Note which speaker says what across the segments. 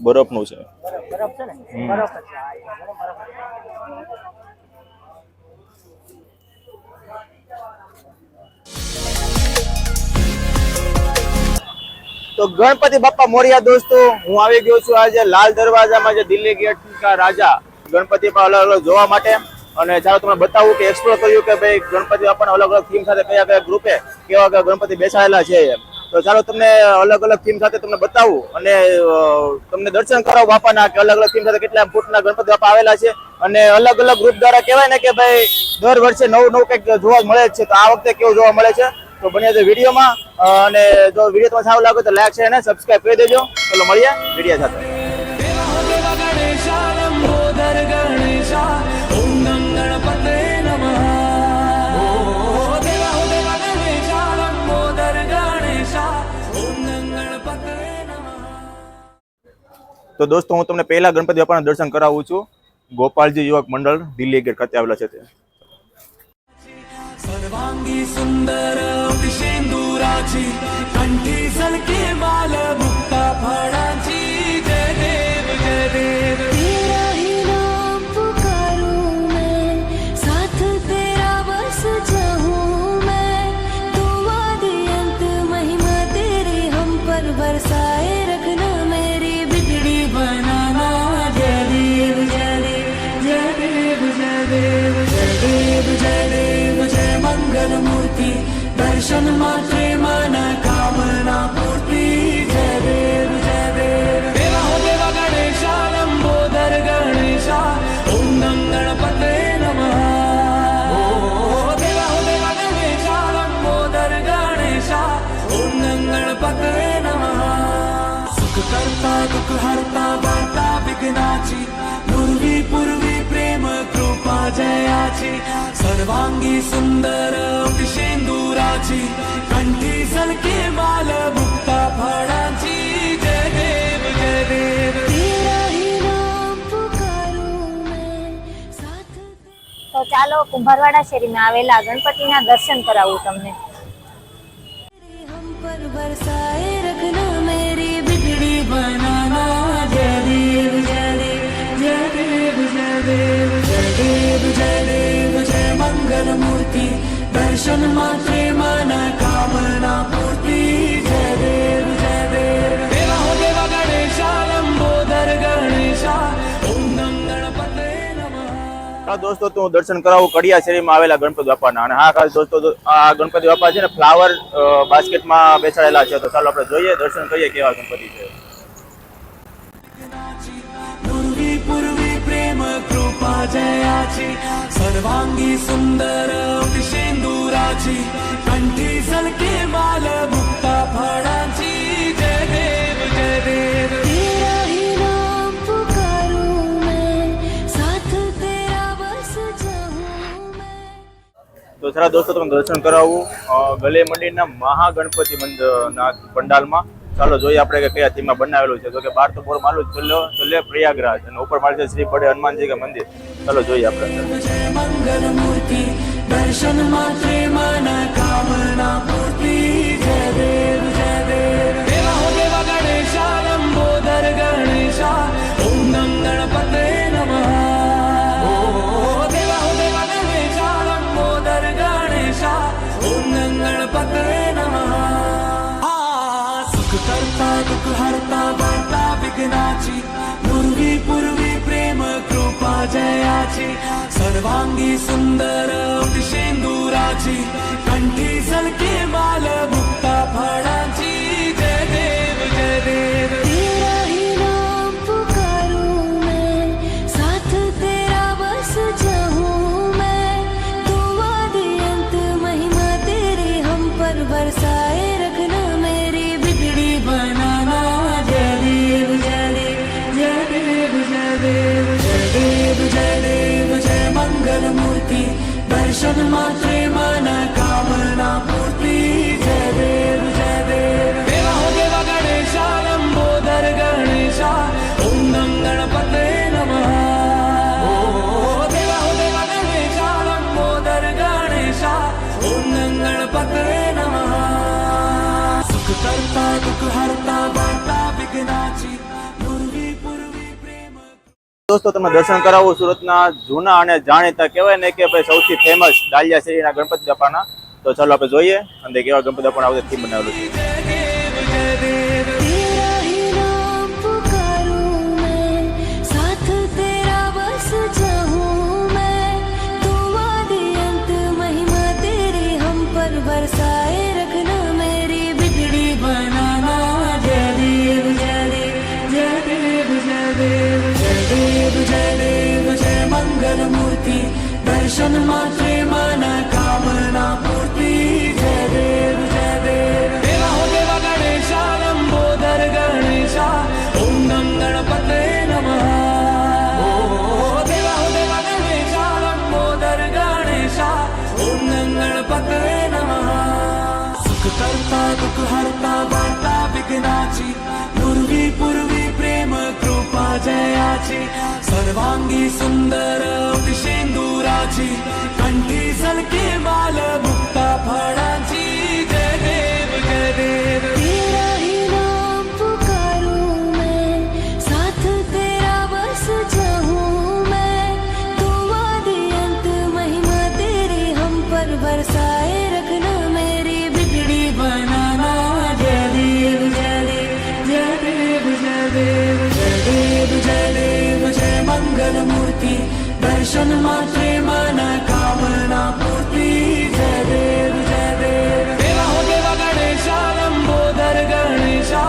Speaker 1: બરફનું છે.
Speaker 2: બરફ છે ને, બરફ જ છે.
Speaker 1: તો ગણપતિ બાપા મોરિયા દોસ્તો, હું આવી ગયો છું આજે લાલ દરવાજામાં, જે દિલ્હી ગેટ કા રાજા ગણપતિ બાપા અલગ અલગ જોવા માટે. અને ચાલો તમને બતાવું કે એક્સપ્લોર કર્યું કે ભાઈ ગણપતિ બાપાના અલગ અલગ થીમ સાથે કયા કયા ગ્રુપે કેવા કેવા ગણપતિ બેસાડેલા છે એમ. તો ચાલો તમને અલગ અલગ થીમ સાથે તમને બતાવું અને તમને દર્શન કરાવું બાપાના, કે અલગ અલગ થીમ સાથે કેટલા ફૂટના ગણપતિ બાપા આવેલા છે. અને અલગ અલગ ગ્રુપ દ્વારા કહેવાય ને કે ભાઈ દર વર્ષે નવું નવું કંઈક જોવા મળે છે. તો આ વખતે કેવું જોવા મળે છે તો બન્યા છે વિડીયોમાં. અને જો વિડીયો તમને સારું લાગે તો લાઈક છે અને સબસ્ક્રાઇબ કરી દેજો. ચલો મળીએ વિડીયો સાથે. તો દોસ્તો હું તમને પહેલા ગણપતિ બાપાના દર્શન કરાવું છું. ગોપાલજી યુવક મંડળ દિલ્હી ગેટ ખાતે આવેલા છે તે.
Speaker 3: सर्वांगी सुंदर सिंदूराची कंठी सलके माल मुक्ता फळाची जय देव जय देव
Speaker 4: तेरा ही नाम पुकारूं मैं साथ तेरा बस जाऊं मैं दुआ दे अंत महिमा तेरी हम पर बरसाए रखना मेरी बिगड़ी बनाना जय देव जय देव जय देव जय देव जय देव जय देव जय मंगल मूर्ति दर्शन मात्रे मन कामना पूर्ति जय देव जय देव देवा हो देवा गणेशा लंबोदर गणेशा ओम नम गणपते नमः ओ देवा हो देवा गणेशा लंबोदर गणेशा ओम नम गणपते नमः सुख करता दुख हरता वार्ता विघ्नाची पूर्वी पूर्वी प्रेम कृपा जयाची सर्वांगी सुंदर सिंदूराची कंठी सलके माल मुक्ता फळाची जय देव जय देव तेरा ही नाम पुकारूं मैं साथ
Speaker 2: તો ચાલો કુંભારવાડા શેરીમાં આવેલા ગણપતિના દર્શન કરાવું તમને.
Speaker 4: हम पर बरसाए रखना मेरी बिगड़ी बनाना जय देव जय देव जय देव जय देव
Speaker 3: जय देव जय देव जय मंगल मूर्ति दर्शन मात्रे मन कामना पूर्ति जय देव जय देव देवा हो देवा गणेशा लंबोदर गणेशा ओम नम गणपते नमः
Speaker 1: હા દોસ્તો તો હું દર્શન કરાવું કડિયા શેરીમાં આવેલા ગણપતિ બાપાના. અને હા ખાસ દોસ્તો આ ગણપતિ બાપા છે ને ફ્લાવર બાસ્કેટમાં બેસાડેલા છે. તો ચાલો આપણે જોઈએ, દર્શન કરીએ કેવા ગણપતિ છે.
Speaker 3: पूर्वी पूर्वी प्रेम कृपा जयाची सर्वांगी सुंदर सिंदूराची कंठी सलके माल मुक्ता फळाची जय देव जय देव
Speaker 4: तेरा ही नाम पुकारूं मैं साथ तेरा बस जाऊं मैं.
Speaker 1: તો સારા દોસ્તો તમને દર્શન કરાવું ગલે મંદિરના મહાગણપતિ મંદિરના પંડાલમાં. ચાલો જોઈએ આપણે કે કયા થીમમાં બનાવેલું છે. તો કે બાર તો બોર્ડ માલું ચલે પ્રયાગરાજ અને ઉપર મારે છે શ્રી બડે હનુમાનજી કે મંદિર. ચાલો જોઈએ આપણે.
Speaker 3: जय मंगल मूर्ति दर्शन मात्रे मन कामना पूर्ति जय देव जय देव देवा हो देवा गणेशा लंबोदर गणेशा ओम नम गणपते नमः ओ देवा हो देवा गणेशा लंबोदर गणेशा ओम नम गणपते नमः सुख करता दुख हरता वार्ता विघ्नाची पूर्वी पूर्वी प्रेम कृपा जयाची सर्वांगी सुंदर सिंदूराची कंठी सलके माल मुक्ता फळाची जय देव जय देव
Speaker 4: तेरा ही नाम पुकारूं मैं साथ तेरा बस जाऊं मैं दुआ दे अंत महिमा तेरी हम पर बरसाए रखना मेरी बिगड़ी बनाना जय देव जय देव
Speaker 3: जय देव जय देव जय देव जय देव जय मंगल मूर्ति दर्शन मात्रे मन कामना पूर्ति जय देव जय देव देवा हो देवा गणेशा लंबोदर गणेशा ओम नम गणपते नमः ओ देवा हो देवा गणेशा लंबोदर गणेशा ओम नम गणपते नमः सुख करता दुख हरता वार्ता विघ्नाची पूर्वी
Speaker 1: दोस्तों તમને દર્શન કરાવું સુરતના જૂના અને જાણીતા કહેવાય ને કે ભાઈ સૌથી ફેમસ ડાલિયા શેરીના ગણપતિ બાપાના. તો ચાલો આપણે જોઈએ અંદર કેવા ગણપતિ બાપાના આ થીમ બનાવેલું છે.
Speaker 4: तेरा ही नाम पुकारूं मैं, साथ तेरा बस जाऊं मैं, तुम आदि अंत महिमा तेरी हम पर बरसाए रखना, मेरी बिगड़ी बनाना. जय देव जय देव जय देव जय देव जय देव जय देव जय मंगल मूर्ति, दर्शन मात्रे मन कामना पूर्ति. जय देव जय देव देवा हो देवा गणेशा लंबोदर गणेशा, ओम गम गणपते नमः. ओ देवा हो देवा गणेशा लंबोदर गणेशा, ओम गम गणपते नमः. सुख करता दुख हरता वार्ता विघ्नाची, पूर्वी पूर्वी प्रेम कृपा जयाची, सर्वांगी सुंदर शेंदुराची, कंठी सलके माल मुक्ता फळाची. जय देव जय देव तेरा ही नाम पुकारूं मैं, साथ तेरा बस जाऊं मैं, तुम आदि अंत महिमा तेरी हम पर बरसाए रखना, मेरी बिगड़ी बनाना. जय देव जय देव जय देव जय देव जय देव जय देव जय मंगल मूर्ति, दर्शन मात्रे मन कामना पूर्ति. जय देव जय देव देवा हो देवा गणेशा लंबोदर गणेशा,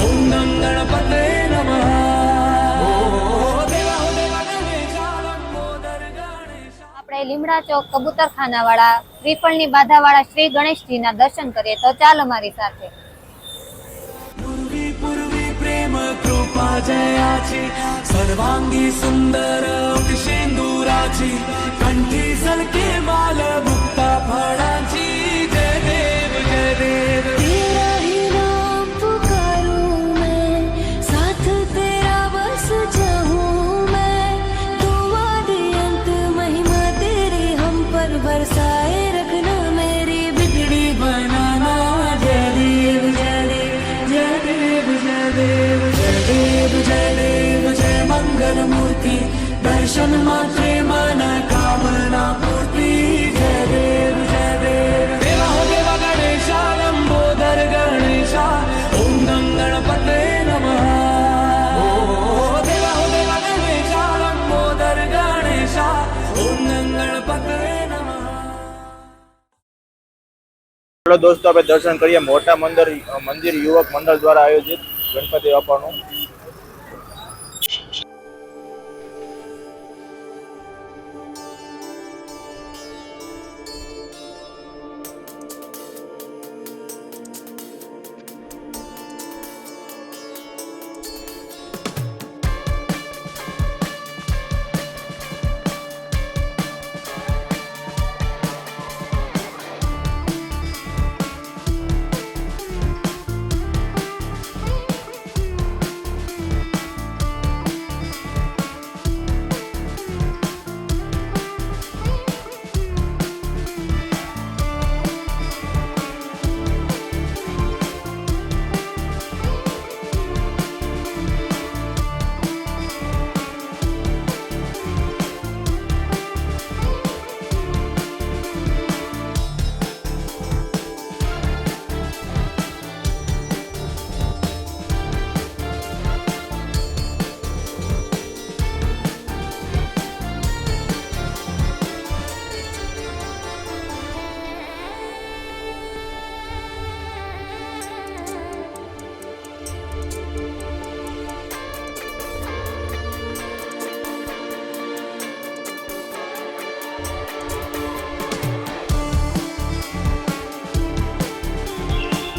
Speaker 4: ओम गम गणपते नमः. ओ देवा हो देवा गणेशा लंबोदर गणेशा.
Speaker 2: આપણે લીમડા ચોક કબૂતરખાનાવાળા શ્રીફળની બાધાવાળા શ્રી ગણેશજીના દર્શન કરીએ. તો ચાલો મારી સાથે.
Speaker 3: पूर्वी पूर्वी प्रेम कृपा जयाची, सर्वांगी सुंदर शेंदुराची, कंठी सलके माल मुक्ता फळाची. जय देव जय देव तेरा ही नाम पुकारूं मैं, साथ तेरा बस जाऊं मैं, तुम आदि अंत महिमा तेरी हम पर बरसाए रखना, मेरी बिगड़ी बनाना. जय देव जय देव जय देव जय देव जय देव जय देव जय मंगल मूर्ति, दर्शन मात्रे मन कामना पूर्ति. जय देव जय देव देवा हो देवा गणेशा लंबोदर गणेशा, ओम गम गणपते नमः. ओ देवा हो देवा गणेशा लंबोदर गणेशा, ओम गम गणपते नमः.
Speaker 1: ચાલો દોસ્તો આપણે દર્શન કરીએ મોટા મંદિર યુવક મંડળ દ્વારા આયોજિત ગણપતિ બાપાનું.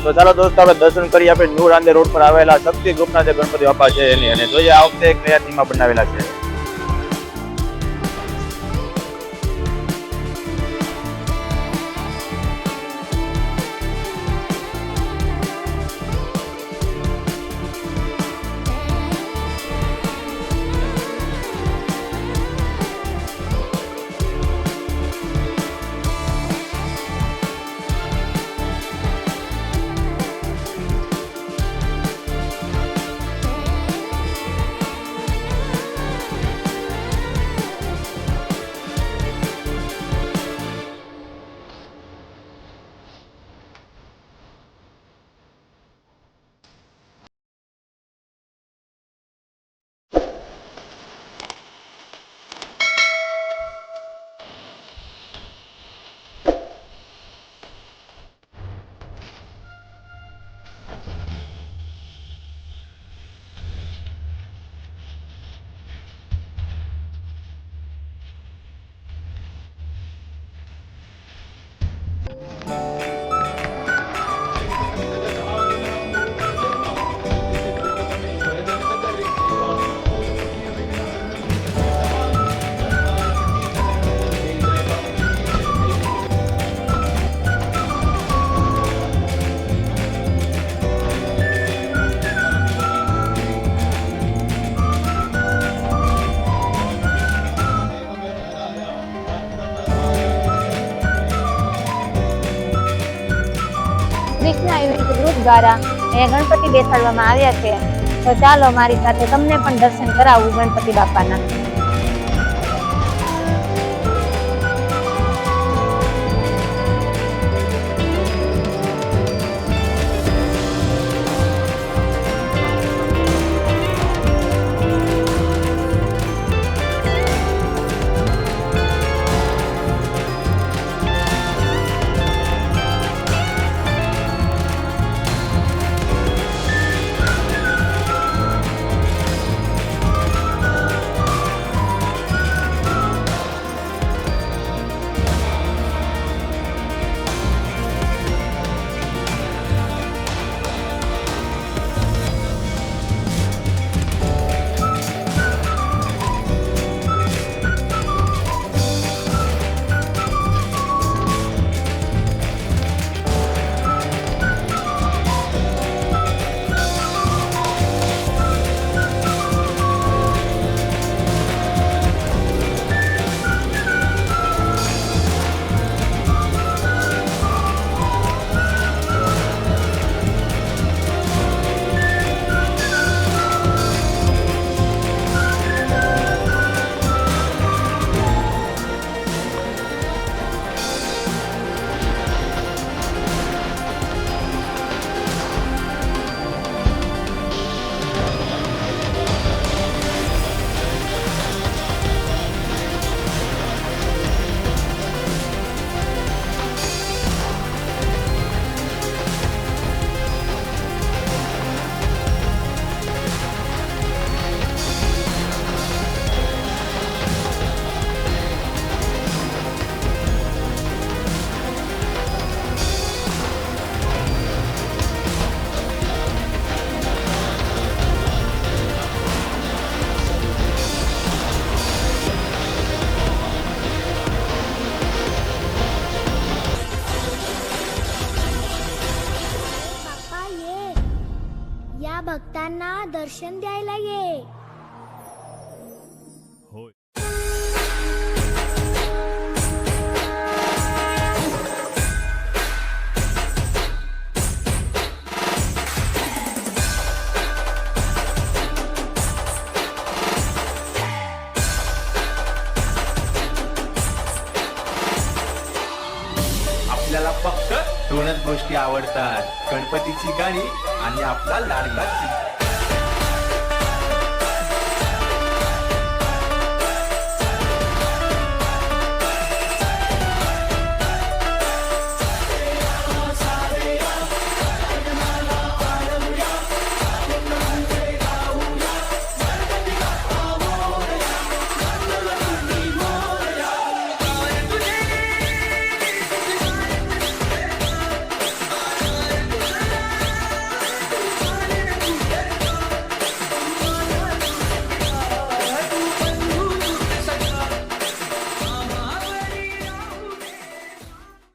Speaker 1: તો ચાલો દોસ્તો આપણે દર્શન કરીએ આપણે ન્યૂ રાંદે રોડ પર આવેલા શક્તિ ગ્રુપના જે ગણપતિ બાપા છે એની, અને જોઈએ આ વખતે કયા થીમમાં બનાવેલા છે.
Speaker 2: દ્વારા અહીંયા ગણપતિ બેસાડવામાં આવ્યા છે. તો ચાલો મારી સાથે તમને પણ દર્શન કરાવું ગણપતિ બાપાના.
Speaker 5: या भक्तांना दर्शन द्यायला ये.
Speaker 6: आपल्याला फक्त दोनच गोष्टी आवडतात, गणपतीची गाणी आणि आपला लाडका चिमटा.